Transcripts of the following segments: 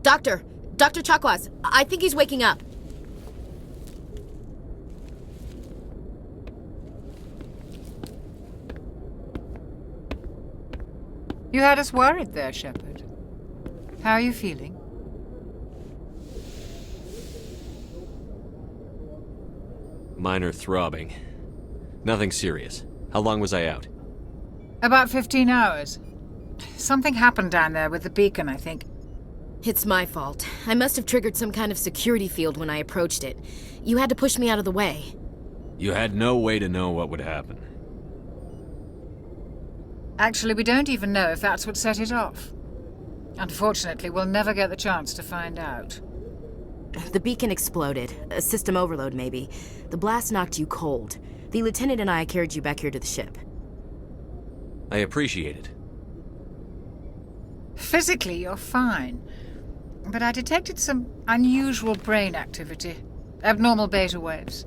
Doctor! Dr. Chakwas, I think he's waking up. You had us worried there, Shepard. How are you feeling? Minor throbbing. Nothing serious. How long was I out? About 15 hours. Something happened down there with the beacon, I think. It's my fault. I must have triggered some kind of security field when I approached it. You had to push me out of the way. You had no way to know what would happen. Actually, we don't even know if that's what set it off. Unfortunately, we'll never get the chance to find out. The beacon exploded. A system overload, maybe. The blast knocked you cold. The lieutenant and I carried you back here to the ship. I appreciate it. Physically, you're fine. But I detected some unusual brain activity. Abnormal beta waves.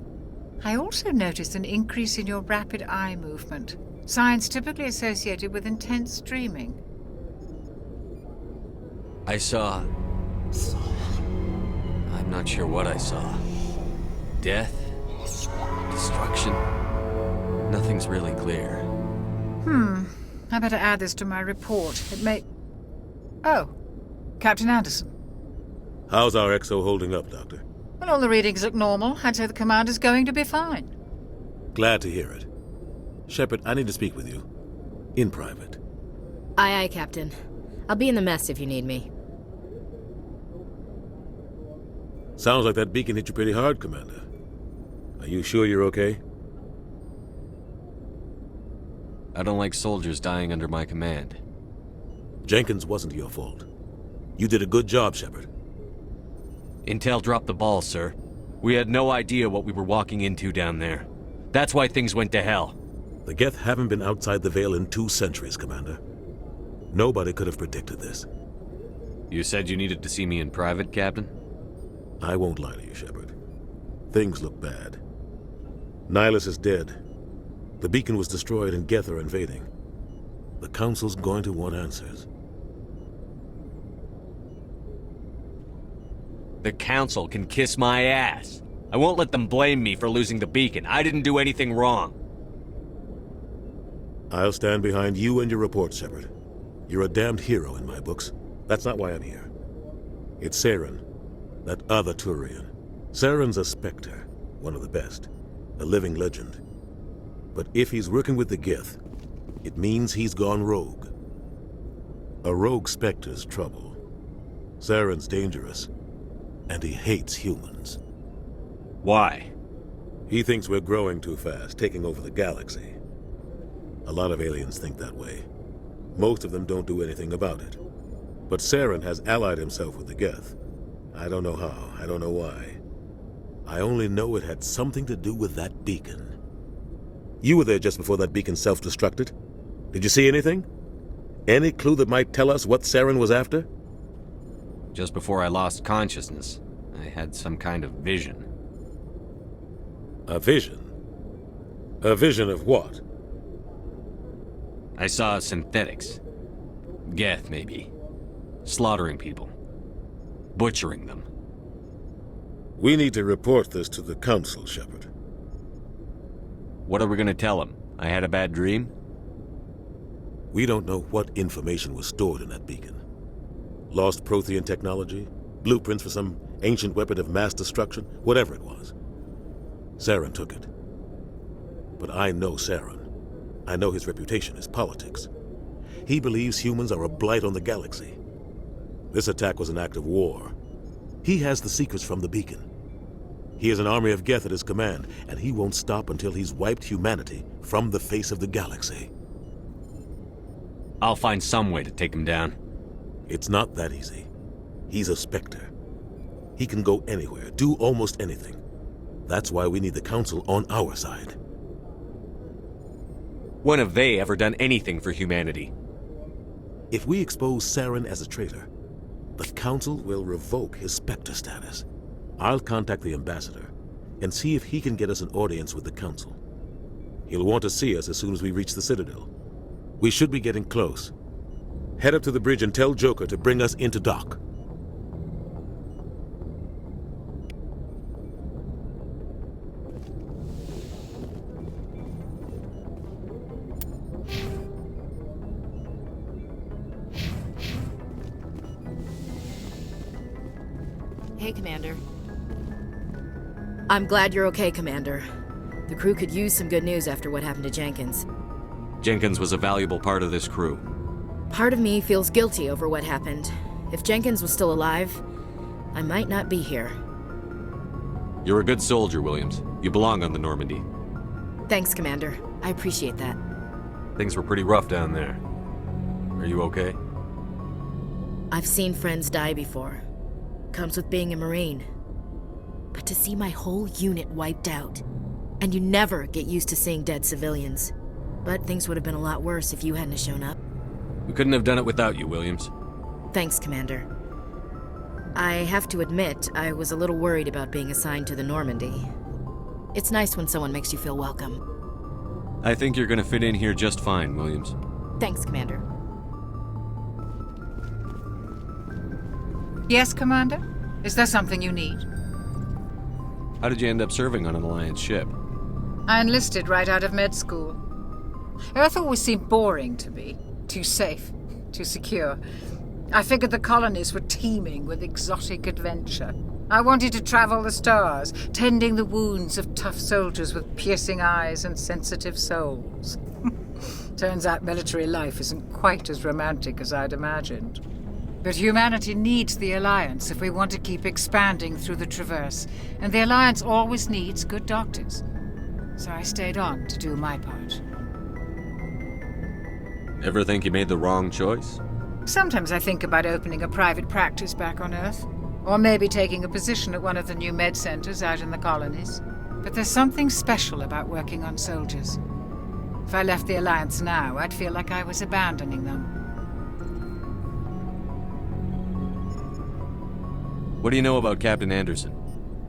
I also noticed an increase in your rapid eye movement. Signs typically associated with intense dreaming. I saw... I'm not sure what I saw. Death? Destruction? Nothing's really clear. I better add this to my report. It may... Oh, Captain Anderson. How's our XO holding up, Doctor? Well, all the readings look normal. I'd say the commander's going to be fine. Glad to hear it. Shepard, I need to speak with you. In private. Aye, Captain. I'll be in the mess if you need me. Sounds like that beacon hit you pretty hard, Commander. Are you sure you're okay? I don't like soldiers dying under my command. Jenkins wasn't your fault. You did a good job, Shepard. Intel dropped the ball, sir. We had no idea what we were walking into down there. That's why things went to hell. The Geth haven't been outside the Veil in 2 centuries, Commander. Nobody could have predicted this. You said you needed to see me in private, Captain? I won't lie to you, Shepard. Things look bad. Nihilus is dead. The beacon was destroyed and Geth are invading. The Council's going to want answers. The Council can kiss my ass. I won't let them blame me for losing the beacon. I didn't do anything wrong. I'll stand behind you and your report, Shepard. You're a damned hero in my books. That's not why I'm here. It's Saren, that other Turian. Saren's a Spectre, one of the best, a living legend. But if he's working with the Geth, it means he's gone rogue. A rogue Spectre's trouble. Saren's dangerous, and he hates humans. Why? He thinks we're growing too fast, taking over the galaxy. A lot of aliens think that way. Most of them don't do anything about it. But Saren has allied himself with the Geth. I don't know how, I don't know why. I only know it had something to do with that beacon. You were there just before that beacon self-destructed. Did you see anything? Any clue that might tell us what Saren was after? Just before I lost consciousness, I had some kind of vision. A vision? A vision of what? I saw synthetics. Geth, maybe. Slaughtering people. Butchering them. We need to report this to the Council, Shepard. What are we gonna tell them? I had a bad dream? We don't know what information was stored in that beacon. Lost Prothean technology? Blueprints for some ancient weapon of mass destruction? Whatever it was. Saren took it. But I know Saren. I know his reputation is politics. He believes humans are a blight on the galaxy. This attack was an act of war. He has the secrets from the beacon. He has an army of Geth at his command, and he won't stop until he's wiped humanity from the face of the galaxy. I'll find some way to take him down. It's not that easy. He's a Spectre. He can go anywhere, do almost anything. That's why we need the Council on our side. When have they ever done anything for humanity? If we expose Saren as a traitor, the Council will revoke his Spectre status. I'll contact the ambassador and see if he can get us an audience with the Council. He'll want to see us as soon as we reach the Citadel. We should be getting close. Head up to the bridge and tell Joker to bring us into dock. Hey, Commander. I'm glad you're okay, Commander. The crew could use some good news after what happened to Jenkins. Jenkins was a valuable part of this crew. Part of me feels guilty over what happened. If Jenkins was still alive, I might not be here. You're a good soldier, Williams. You belong on the Normandy. Thanks, Commander. I appreciate that. Things were pretty rough down there. Are you okay? I've seen friends die before. Comes with being a Marine. But to see my whole unit wiped out, and you never get used to seeing dead civilians. But things would have been a lot worse if you hadn't shown up. We couldn't have done it without you, Williams. Thanks, Commander. I have to admit, I was a little worried about being assigned to the Normandy. It's nice when someone makes you feel welcome. I think you're gonna fit in here just fine, Williams. Thanks, Commander. Yes, Commander? Is there something you need? How did you end up serving on an Alliance ship? I enlisted right out of med school. Earth always seemed boring to me. Too safe, too secure. I figured the colonies were teeming with exotic adventure. I wanted to travel the stars, tending the wounds of tough soldiers with piercing eyes and sensitive souls. Turns out military life isn't quite as romantic as I'd imagined. But humanity needs the Alliance if we want to keep expanding through the Traverse, and the Alliance always needs good doctors. So I stayed on to do my part. Ever think you made the wrong choice? Sometimes I think about opening a private practice back on Earth, or maybe taking a position at one of the new med centers out in the colonies. But there's something special about working on soldiers. If I left the Alliance now, I'd feel like I was abandoning them. What do you know about Captain Anderson?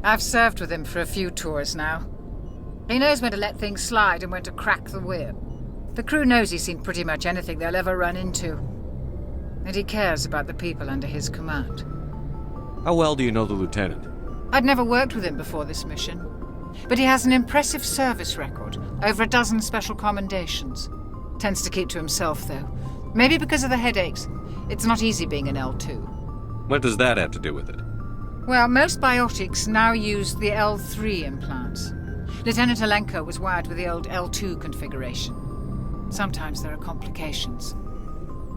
I've served with him for a few tours now. He knows when to let things slide and when to crack the whip. The crew knows he's seen pretty much anything they'll ever run into. And he cares about the people under his command. How well do you know the lieutenant? I'd never worked with him before this mission. But he has an impressive service record, over a dozen special commendations. Tends to keep to himself, though. Maybe because of the headaches. It's not easy being an L2. What does that have to do with it? Well, most biotics now use the L3 implants. Lieutenant Alenko was wired with the old L2 configuration. Sometimes there are complications.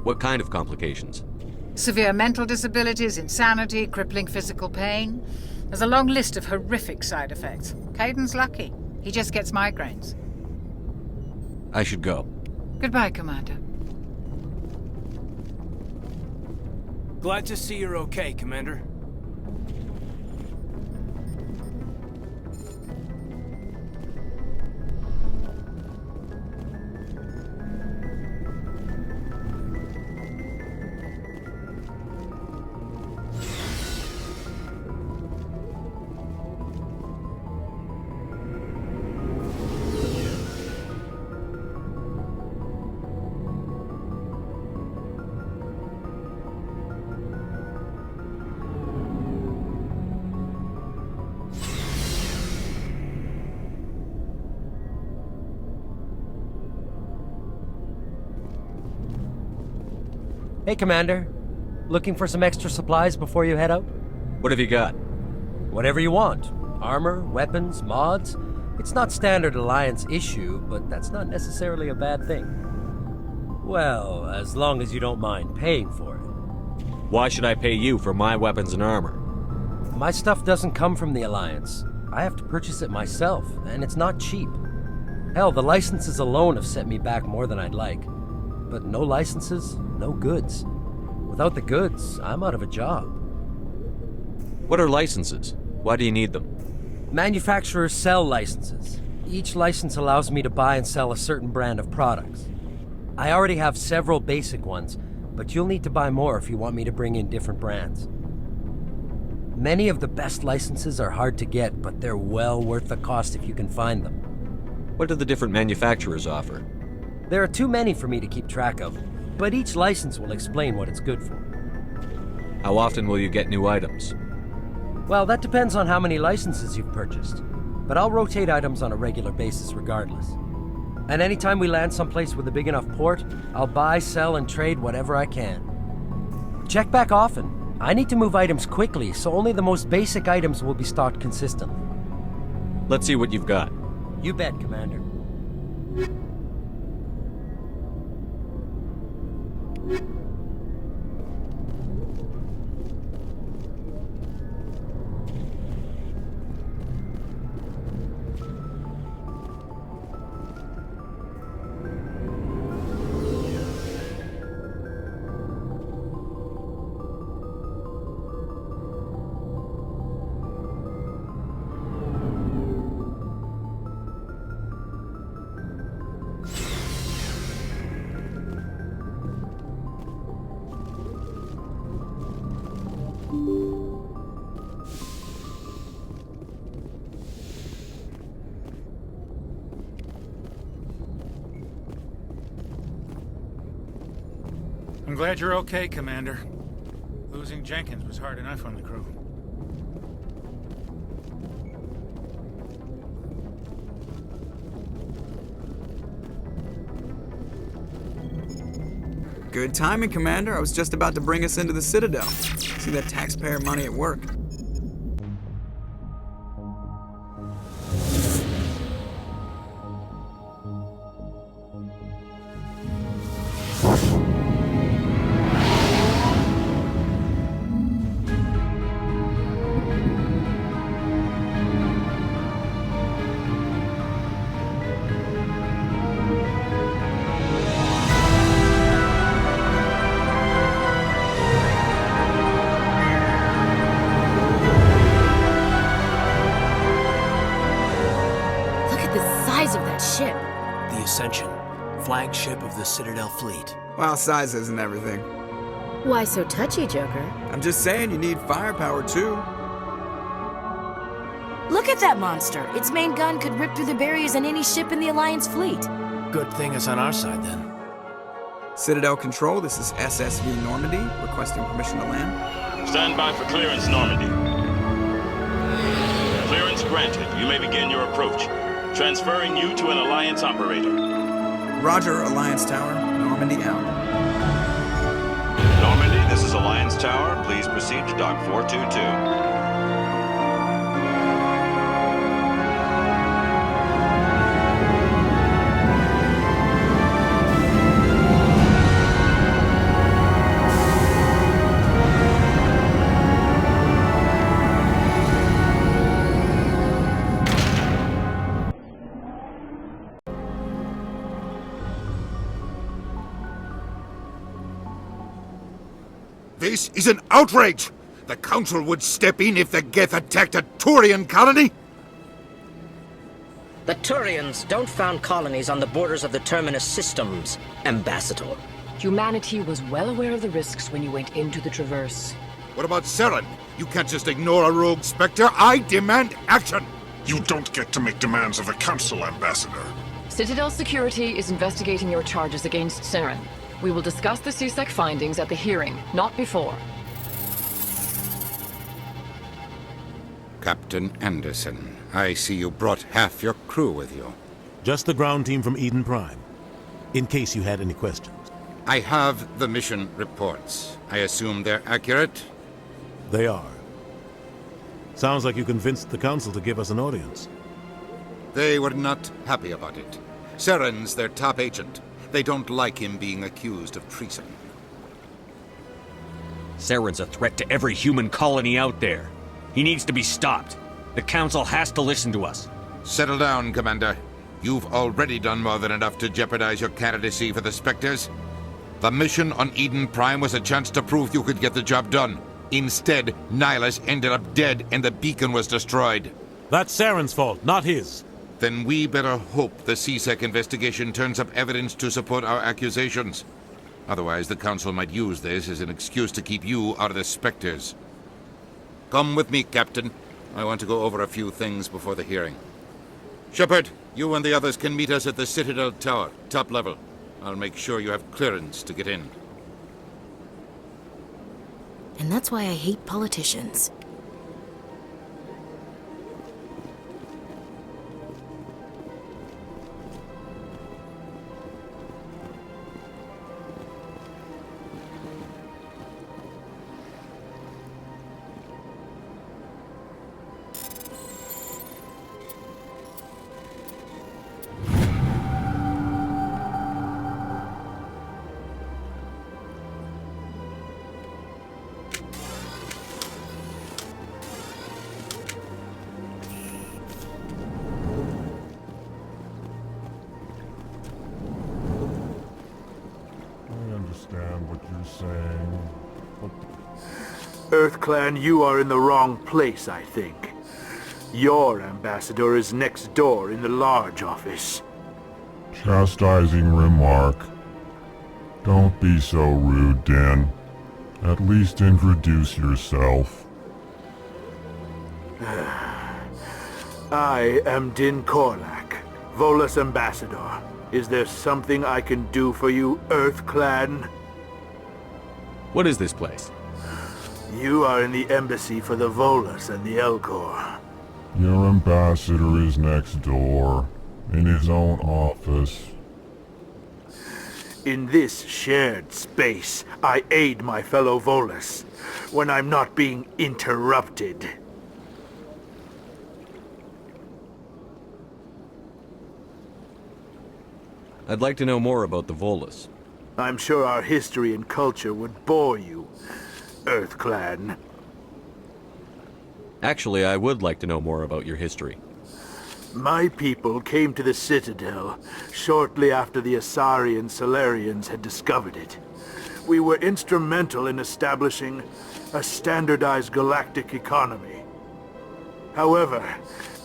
What kind of complications? Severe mental disabilities, insanity, crippling physical pain. There's a long list of horrific side effects. Caden's lucky. He just gets migraines. I should go. Goodbye, Commander. Glad to see you're okay, Commander. Hey, Commander. Looking for some extra supplies before you head out? What have you got? Whatever you want. Armor, weapons, mods. It's not standard Alliance issue, but that's not necessarily a bad thing. Well, as long as you don't mind paying for it. Why should I pay you for my weapons and armor? My stuff doesn't come from the Alliance. I have to purchase it myself, and it's not cheap. Hell, the licenses alone have set me back more than I'd like. But no licenses, no goods. Without the goods, I'm out of a job. What are licenses? Why do you need them? Manufacturers sell licenses. Each license allows me to buy and sell a certain brand of products. I already have several basic ones, but you'll need to buy more if you want me to bring in different brands. Many of the best licenses are hard to get, but they're well worth the cost if you can find them. What do the different manufacturers offer? There are too many for me to keep track of, but each license will explain what it's good for. How often will you get new items? Well, that depends on how many licenses you've purchased, but I'll rotate items on a regular basis regardless. And anytime we land someplace with a big enough port, I'll buy, sell, and trade whatever I can. Check back often. I need to move items quickly, so only the most basic items will be stocked consistently. Let's see what you've got. You bet, Commander. I'm glad you're okay, Commander. Losing Jenkins was hard enough on the crew. Good timing, Commander. I was just about to bring us into the Citadel. See that taxpayer money at work. Of that ship. The Ascension, flagship of the Citadel fleet. Well, size isn't everything. Why so touchy, Joker? I'm just saying you need firepower, too. Look at that monster. Its main gun could rip through the barriers in any ship in the Alliance fleet. Good thing it's on our side, then. Citadel Control, this is SSV Normandy, requesting permission to land. Stand by for clearance, Normandy. Clearance granted. You may begin your approach. Transferring you to an Alliance operator. Roger, Alliance Tower. Normandy out. Normandy, this is Alliance Tower. Please proceed to Dock 422. This is an outrage! The Council would step in if the Geth attacked a Turian colony? The Turians don't found colonies on the borders of the Terminus systems, Ambassador. Humanity was well aware of the risks when you went into the Traverse. What about Saren? You can't just ignore a rogue Spectre. I demand action! You don't get to make demands of the Council, Ambassador. Citadel Security is investigating your charges against Saren. We will discuss the CSEC findings at the hearing, not before. Captain Anderson, I see you brought half your crew with you. Just the ground team from Eden Prime, in case you had any questions. I have the mission reports. I assume they're accurate? They are. Sounds like you convinced the Council to give us an audience. They were not happy about it. Saren's their top agent. They don't like him being accused of treason. Saren's a threat to every human colony out there. He needs to be stopped. The Council has to listen to us. Settle down, Commander. You've already done more than enough to jeopardize your candidacy for the Spectres. The mission on Eden Prime was a chance to prove you could get the job done. Instead, Nihilus ended up dead and the beacon was destroyed. That's Saren's fault, not his. Then we better hope the CSEC investigation turns up evidence to support our accusations. Otherwise, the Council might use this as an excuse to keep you out of the Spectres. Come with me, Captain. I want to go over a few things before the hearing. Shepard, you and the others can meet us at the Citadel Tower, top level. I'll make sure you have clearance to get in. And that's why I hate politicians. saying? EarthClan, you are in the wrong place, I think. Your ambassador is next door in the large office. Chastising remark. Don't be so rude, Din. At least introduce yourself. I am Din Korlak, Volus ambassador. Is there something I can do for you, EarthClan? What is this place? You are in the embassy for the Volus and the Elcor. Your ambassador is next door, in his own office. In this shared space, I aid my fellow Volus when I'm not being interrupted. I'd like to know more about the Volus. I'm sure our history and culture would bore you, EarthClan. Actually, I would like to know more about your history. My people came to the Citadel shortly after the Asari and Solarians had discovered it. We were instrumental in establishing a standardized galactic economy. However,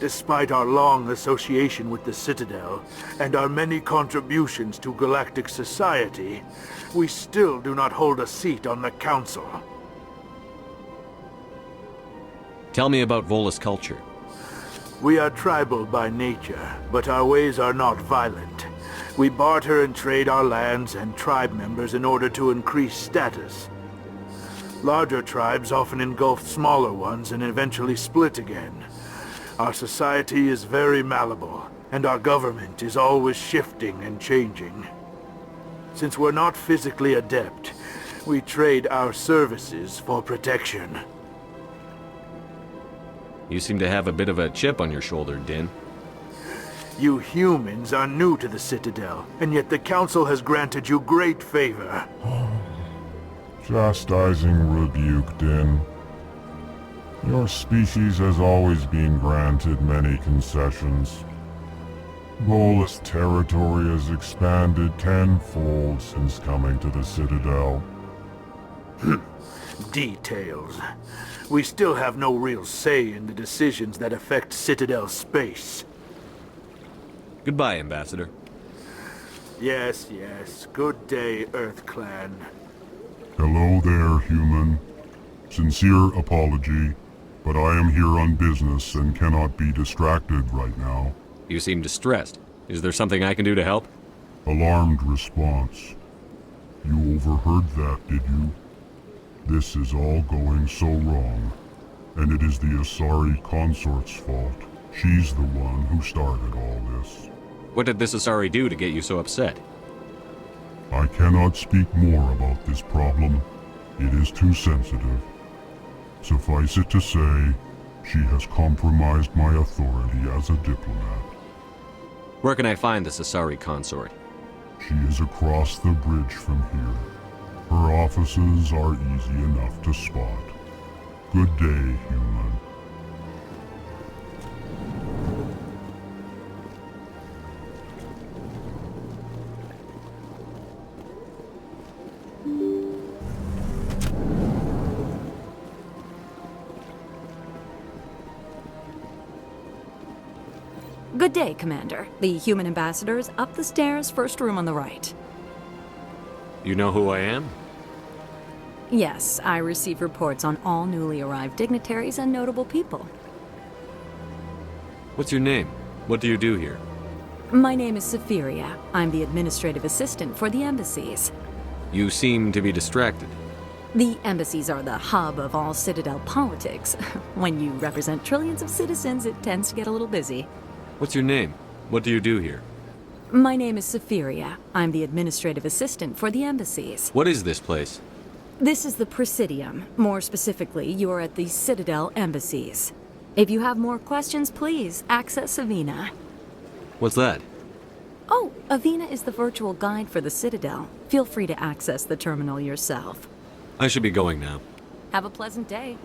despite our long association with the Citadel and our many contributions to galactic society, we still do not hold a seat on the Council. Tell me about Volus culture. We are tribal by nature, but our ways are not violent. We barter and trade our lands and tribe members in order to increase status. Larger tribes often engulf smaller ones and eventually split again. Our society is very malleable, and our government is always shifting and changing. Since we're not physically adept, we trade our services for protection. You seem to have a bit of a chip on your shoulder, Din. You humans are new to the Citadel, and yet the Council has granted you great favor. Chastising rebuke, Din. Your species has always been granted many concessions. Volus territory has expanded tenfold since coming to the Citadel. Details. We still have no real say in the decisions that affect Citadel space. Goodbye, Ambassador. Yes, yes. Good day, EarthClan. Hello there, human. Sincere apology, but I am here on business and cannot be distracted right now. You seem distressed. Is there something I can do to help? Alarmed response. You overheard that, did you? This is all going so wrong, and it is the Asari consort's fault. She's the one who started all this. What did this Asari do to get you so upset? I cannot speak more about this problem. It is too sensitive. Suffice it to say, she has compromised my authority as a diplomat. Where can I find this Asari consort? She is across the bridge from here. Her offices are easy enough to spot. Good day, human. Good day, Commander. The human ambassador is up the stairs, first room on the right. You know who I am? Yes, I receive reports on all newly arrived dignitaries and notable people. What's your name? What do you do here? My name is Safiria. I'm the administrative assistant for the embassies. You seem to be distracted. The embassies are the hub of all Citadel politics. When you represent trillions of citizens, it tends to get a little busy. What's your name? What do you do here? My name is Safiria. I'm the administrative assistant for the embassies. What is this place? This is the Presidium. More specifically, you are at the Citadel embassies. If you have more questions, please access Avina. What's that? Oh, Avina is the virtual guide for the Citadel. Feel free to access the terminal yourself. I should be going now. Have a pleasant day.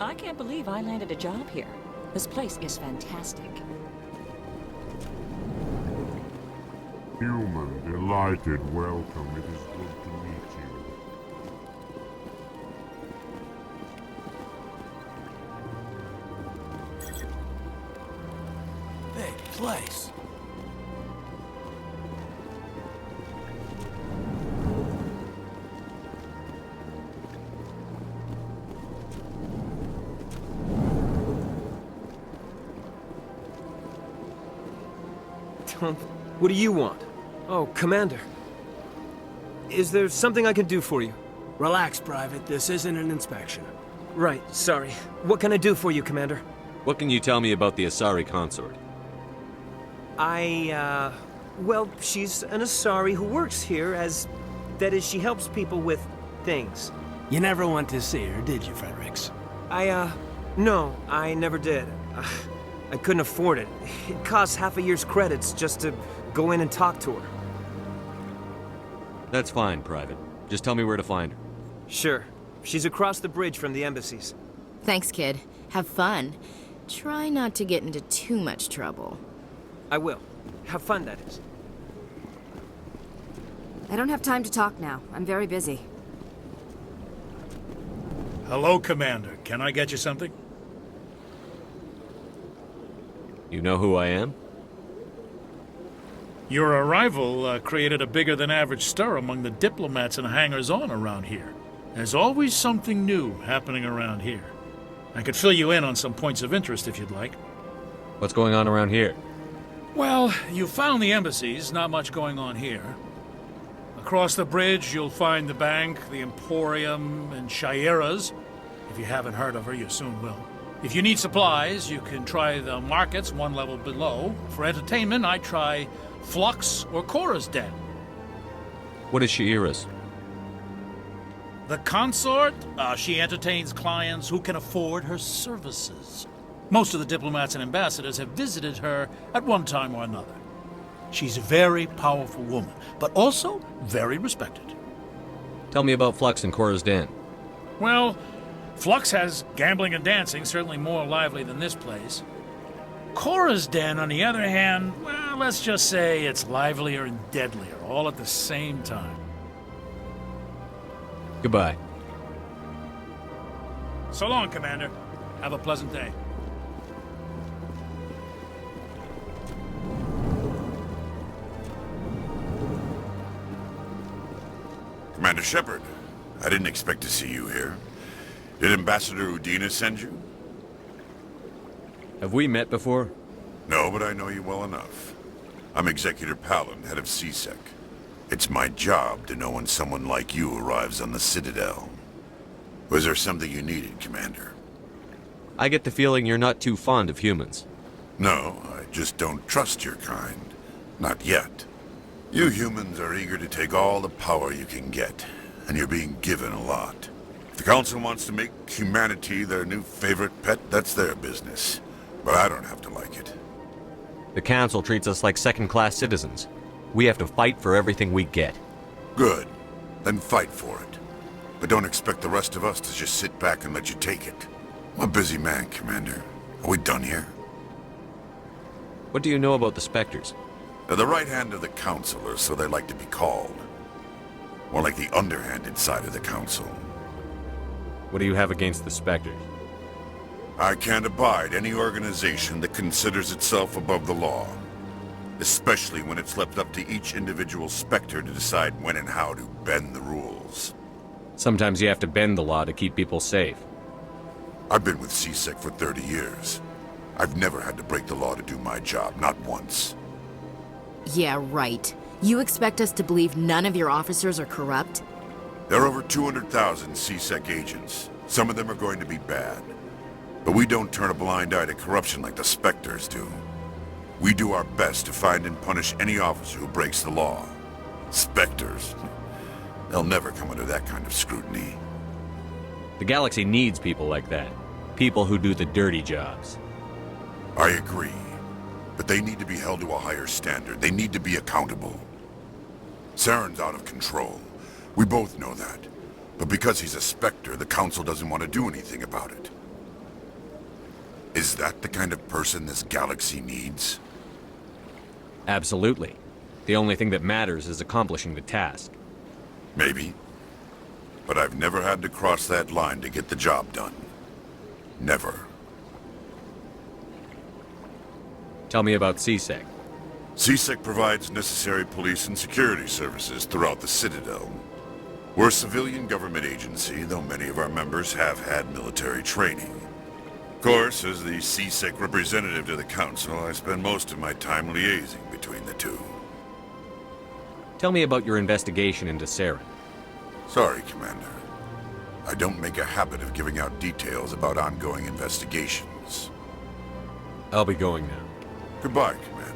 I can't believe I landed a job here. This place is fantastic. Human, delighted, welcome. It is good to meet you. Big place. What do you want? Oh, Commander. Is there something I can do for you? Relax, Private. This isn't an inspection. Right, sorry. What can I do for you, Commander? What can you tell me about the Asari consort? Well, she's an Asari who works here as... That is, she helps people with things. You never went to see her, did you, Fredericks? No, I never did. I couldn't afford it. It costs half a year's credits just to go in and talk to her. That's fine, Private. Just tell me where to find her. Sure. She's across the bridge from the embassies. Thanks, kid. Have fun. Try not to get into too much trouble. I will. Have fun, that is. I don't have time to talk now. I'm very busy. Hello, Commander. Can I get you something? You know who I am? Your arrival created a bigger-than-average stir among the diplomats and hangers-on around here. There's always something new happening around here. I could fill you in on some points of interest if you'd like. What's going on around here? Well, you found the embassies, not much going on here. Across the bridge, you'll find the bank, the Emporium, and Shaira's. If you haven't heard of her, you soon will. If you need supplies, you can try the markets one level below. For entertainment, I try Flux or Cora's Den. What is Shaira's? The consort, she entertains clients who can afford her services. Most of the diplomats and ambassadors have visited her at one time or another. She's a very powerful woman, but also very respected. Tell me about Flux and Cora's Den. Well, Flux has gambling and dancing, certainly more lively than this place. Cora's Den, on the other hand, well, let's just say it's livelier and deadlier, all at the same time. Goodbye. So long, Commander. Have a pleasant day. Commander Shepard, I didn't expect to see you here. Did Ambassador Udina send you? Have we met before? No, but I know you well enough. I'm Executor Palin, head of CSEC. It's my job to know when someone like you arrives on the Citadel. Was there something you needed, Commander? I get the feeling you're not too fond of humans. No, I just don't trust your kind. Not yet. You humans are eager to take all the power you can get, and you're being given a lot. If the Council wants to make humanity their new favorite pet, that's their business. But I don't have to like it. The Council treats us like second-class citizens. We have to fight for everything we get. Good. Then fight for it. But don't expect the rest of us to just sit back and let you take it. I'm a busy man, Commander. Are we done here? What do you know about the Spectres? They're the right hand of the Council, or so they like to be called. More like the underhanded side of the Council. What do you have against the Spectres? I can't abide any organization that considers itself above the law. Especially when it's left up to each individual Spectre to decide when and how to bend the rules. Sometimes you have to bend the law to keep people safe. I've been with CSEC for 30 years. I've never had to break the law to do my job, not once. Yeah, right. You expect us to believe none of your officers are corrupt? There are over 200,000 CSEC agents. Some of them are going to be bad. But we don't turn a blind eye to corruption like the Spectres do. We do our best to find and punish any officer who breaks the law. Spectres. They'll never come under that kind of scrutiny. The galaxy needs people like that. People who do the dirty jobs. I agree. But they need to be held to a higher standard. They need to be accountable. Saren's out of control. We both know that. But because he's a Spectre, the Council doesn't want to do anything about it. Is that the kind of person this galaxy needs? Absolutely. The only thing that matters is accomplishing the task. Maybe. But I've never had to cross that line to get the job done. Never. Tell me about CSEC. CSEC provides necessary police and security services throughout the Citadel. We're a civilian government agency, though many of our members have had military training. Of course, as the CSEC representative to the Council, I spend most of my time liaising between the two. Tell me about your investigation into Saren. Sorry, Commander. I don't make a habit of giving out details about ongoing investigations. I'll be going now. Goodbye, Commander.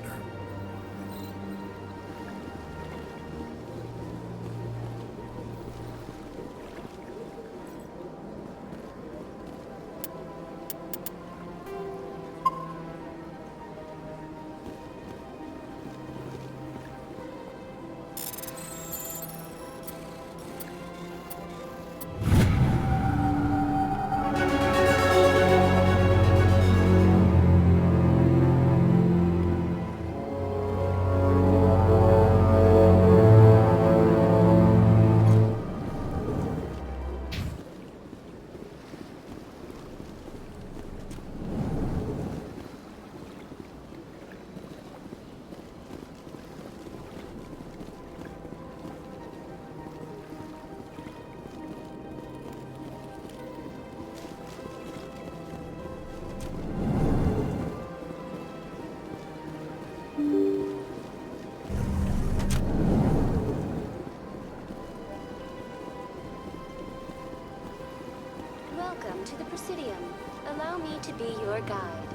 Welcome to the Presidium. Allow me to be your guide.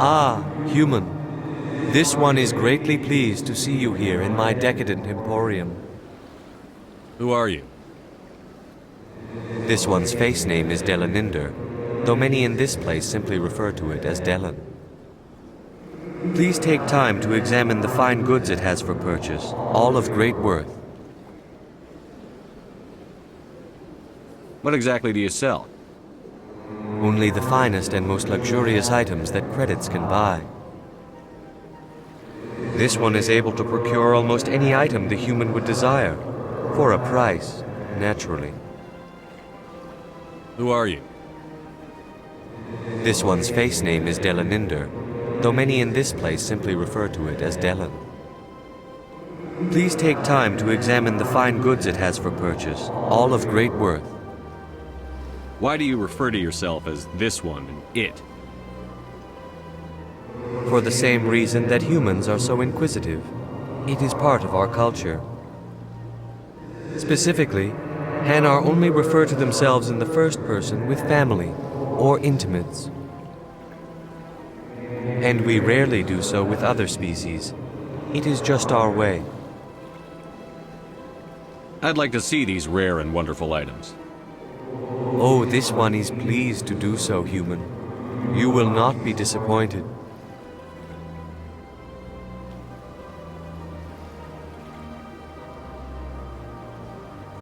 Ah, human. This one is greatly pleased to see you here in my decadent emporium. Who are you? This one's face name is Delaninder, though many in this place simply refer to it as Delan. Please take time to examine the fine goods it has for purchase, all of great worth. What exactly do you sell? Only the finest and most luxurious items that credits can buy. This one is able to procure almost any item the human would desire, for a price, naturally. Who are you? This one's face name is Delaninder, though many in this place simply refer to it as Delan. Please take time to examine the fine goods it has for purchase, all of great worth. Why do you refer to yourself as this one and it? For the same reason that humans are so inquisitive. It is part of our culture. Specifically, Hanar only refer to themselves in the first person with family or intimates. And we rarely do so with other species. It is just our way. I'd like to see these rare and wonderful items. Oh, this one is pleased to do so, human. You will not be disappointed.